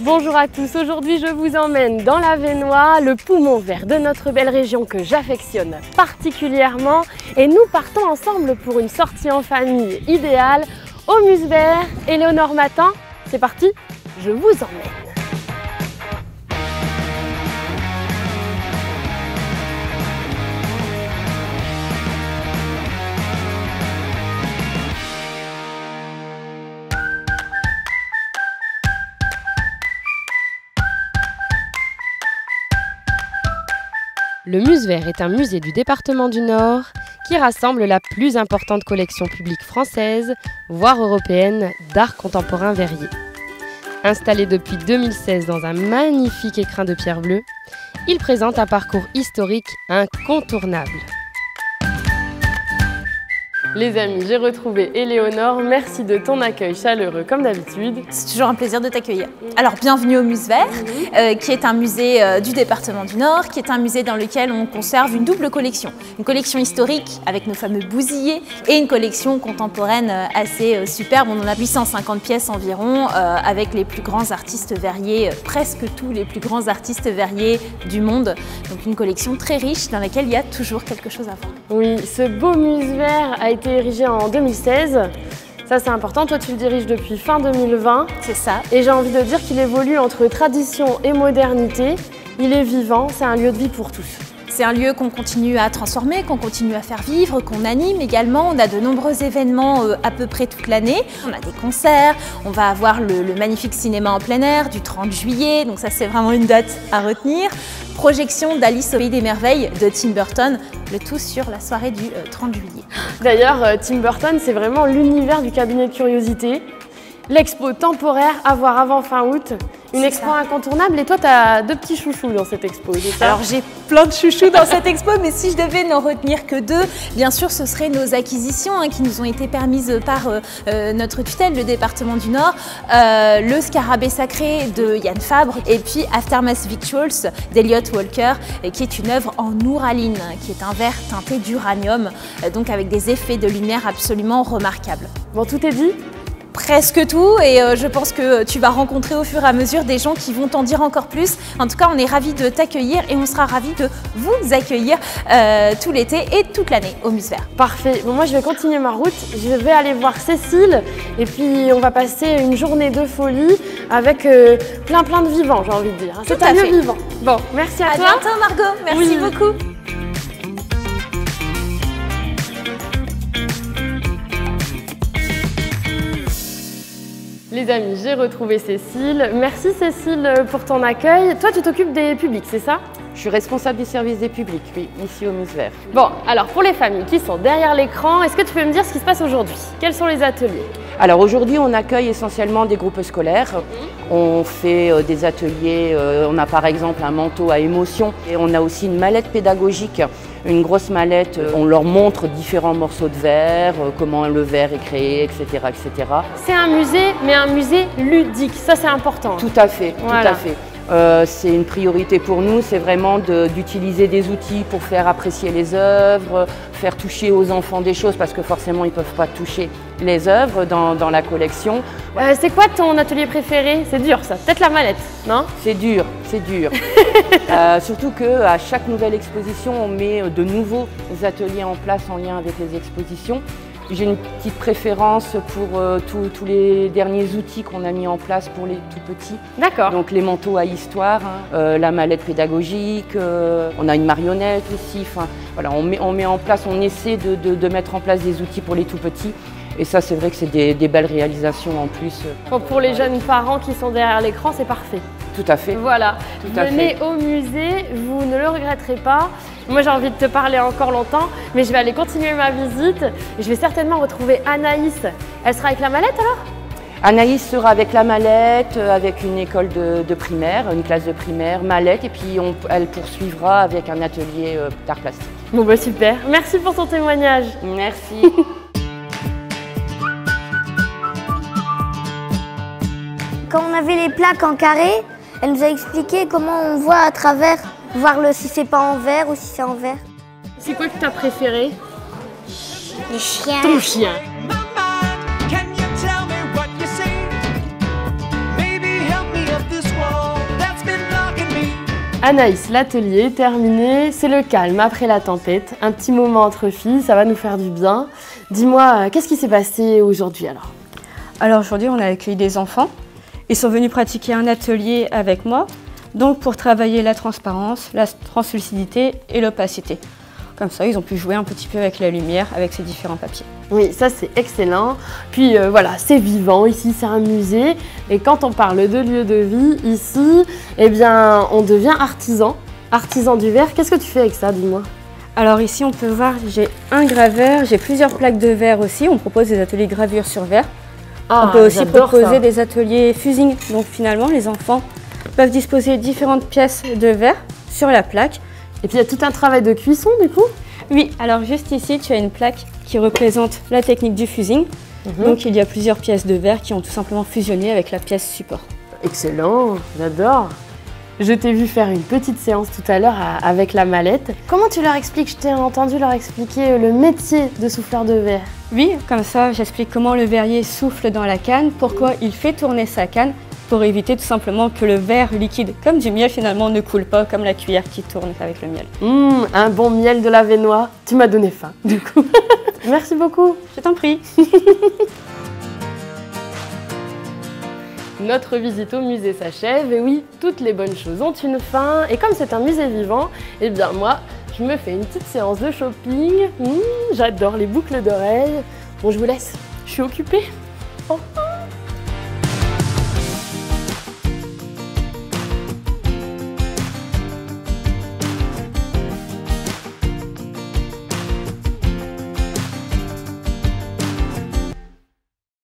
Bonjour à tous, aujourd'hui je vous emmène dans l'Avesnois, le poumon vert de notre belle région que j'affectionne particulièrement. Et nous partons ensemble pour une sortie en famille idéale au Musevert. Éléonore Matin, c'est parti, je vous emmène. Le Musevert est un musée du département du Nord qui rassemble la plus importante collection publique française, voire européenne, d'art contemporain verrier. Installé depuis 2016 dans un magnifique écrin de pierre bleue, il présente un parcours historique incontournable. Les amis, j'ai retrouvé Éléonore, merci de ton accueil chaleureux comme d'habitude. C'est toujours un plaisir de t'accueillir. Alors bienvenue au Musevert, qui est un musée du département du Nord, qui est un musée dans lequel on conserve une double collection. Une collection historique avec nos fameux bousillés et une collection contemporaine assez superbe. On en a 850 pièces environ avec les plus grands artistes verriers, presque tous les plus grands artistes verriers du monde. Donc une collection très riche dans laquelle il y a toujours quelque chose à voir. Oui, ce beau Musevert a été érigé en 2016. Ça c'est important, toi tu le diriges depuis fin 2020. C'est ça. Et j'ai envie de dire qu'il évolue entre tradition et modernité. Il est vivant, c'est un lieu de vie pour tous. C'est un lieu qu'on continue à transformer, qu'on continue à faire vivre, qu'on anime également. On a de nombreux événements à peu près toute l'année. On a des concerts, on va avoir le magnifique cinéma en plein air du 30 juillet, donc ça c'est vraiment une date à retenir. Projection d'Alice au Pays des Merveilles de Tim Burton, le tout sur la soirée du 30 juillet. D'ailleurs, Tim Burton, c'est vraiment l'univers du cabinet de curiosité. L'expo temporaire à voir avant fin août, une expo incontournable. Et toi, tu as deux petits chouchous dans cette expo, c'est ça? Alors j'ai plein de chouchous dans cette expo, mais si je devais n'en retenir que deux, bien sûr ce seraient nos acquisitions qui nous ont été permises par notre tutelle, le département du Nord, le Scarabée sacré de Yann Fabre et puis Aftermath Victuals d'Elliot Walker, qui est une œuvre en ouraline, qui est un verre teinté d'uranium, donc avec des effets de lumière absolument remarquables. Bon, tout est dit? Presque tout, et je pense que tu vas rencontrer au fur et à mesure des gens qui vont t'en dire encore plus. En tout cas, on est ravis de t'accueillir et on sera ravis de vous accueillir tout l'été et toute l'année au Musevert. Parfait. Bon, moi, je vais continuer ma route. Je vais aller voir Cécile et puis on va passer une journée de folie avec plein de vivants, j'ai envie de dire. C'est un lieu vivant. Bon, merci à toi. À bientôt, Margot. Merci beaucoup. Les amis, j'ai retrouvé Cécile. Merci Cécile pour ton accueil. Toi, tu t'occupes des publics, c'est ça? Je suis responsable du service des publics, oui, ici au Musevert. Bon, alors pour les familles qui sont derrière l'écran, est-ce que tu peux me dire ce qui se passe aujourd'hui? Quels sont les ateliers? Alors aujourd'hui, on accueille essentiellement des groupes scolaires. On fait des ateliers, on a par exemple un manteau à émotion et on a aussi une mallette pédagogique, une grosse mallette. On leur montre différents morceaux de verre, comment le verre est créé, etc. etc. C'est un musée, mais un musée ludique, ça c'est important. Tout à fait, voilà. Tout à fait. C'est une priorité pour nous, c'est vraiment d'utiliser des outils pour faire apprécier les œuvres, faire toucher aux enfants des choses parce que forcément ils ne peuvent pas toucher les œuvres dans la collection. C'est quoi ton atelier préféré? C'est dur ça, peut-être la mallette, non? C'est dur, c'est dur. Surtout qu'à chaque nouvelle exposition, on met de nouveaux ateliers en place en lien avec les expositions. J'ai une petite préférence pour tous les derniers outils qu'on a mis en place pour les tout petits. D'accord. Donc les manteaux à histoire, la mallette pédagogique, on a une marionnette aussi. Enfin, voilà, on met en place, on essaie de mettre en place des outils pour les tout petits. Et ça, c'est vrai que c'est des belles réalisations en plus. Bon, pour les jeunes parents qui sont derrière l'écran, c'est parfait. Tout à fait. Voilà. Tout à Venez fait. au musée, vous ne le regretterez pas. Moi, j'ai envie de te parler encore longtemps, mais je vais aller continuer ma visite. Je vais certainement retrouver Anaïs. Elle sera avec la mallette alors? Anaïs sera avec la mallette, avec une école de primaire, une classe de primaire, mallette, et puis elle poursuivra avec un atelier d'art plastique. Bon bah super, merci pour ton témoignage. Merci. Quand on avait les plaques en carré, elle nous a expliqué comment on voit à travers, voir si c'est pas en vert ou si c'est en vert. C'est quoi que t'as préféré? Les chiens. Ton chien. Can you tell me what you see? Maybe help me up this Anaïs, l'atelier est terminé, c'est le calme après la tempête. Un petit moment entre filles, ça va nous faire du bien. Dis-moi, qu'est-ce qui s'est passé aujourd'hui alors? Alors aujourd'hui, on a accueilli des enfants. Ils sont venus pratiquer un atelier avec moi, donc pour travailler la transparence, la translucidité et l'opacité. Comme ça, ils ont pu jouer un petit peu avec la lumière, avec ces différents papiers. Oui, ça c'est excellent. Puis voilà, c'est vivant, ici c'est un musée. Et quand on parle de lieu de vie, ici, eh bien, on devient artisan. Artisan du verre, qu'est-ce que tu fais avec ça, dis-moi? Alors ici, on peut voir, j'ai un graveur, j'ai plusieurs plaques de verre aussi. On propose des ateliers gravure sur verre. On peut aussi proposer des ateliers fusing. Donc finalement, les enfants peuvent disposer de différentes pièces de verre sur la plaque. Et puis il y a tout un travail de cuisson du coup? Oui, alors juste ici, tu as une plaque qui représente la technique du fusing. Donc il y a plusieurs pièces de verre qui ont tout simplement fusionné avec la pièce support. Excellent, j'adore. Je t'ai vu faire une petite séance tout à l'heure avec la mallette. Comment tu leur expliques? Je t'ai entendu leur expliquer le métier de souffleur de verre. Oui, comme ça, j'explique comment le verrier souffle dans la canne, pourquoi il fait tourner sa canne, pour éviter tout simplement que le verre liquide, comme du miel finalement, ne coule pas comme la cuillère qui tourne avec le miel. Un bon miel de la Vénois. Tu m'as donné faim, du coup. Merci beaucoup. Je t'en prie. Notre visite au musée s'achève. Et oui, toutes les bonnes choses ont une fin. Et comme c'est un musée vivant, eh bien moi, je me fais une petite séance de shopping. J'adore les boucles d'oreilles. Bon, je vous laisse. Je suis occupée. Oh.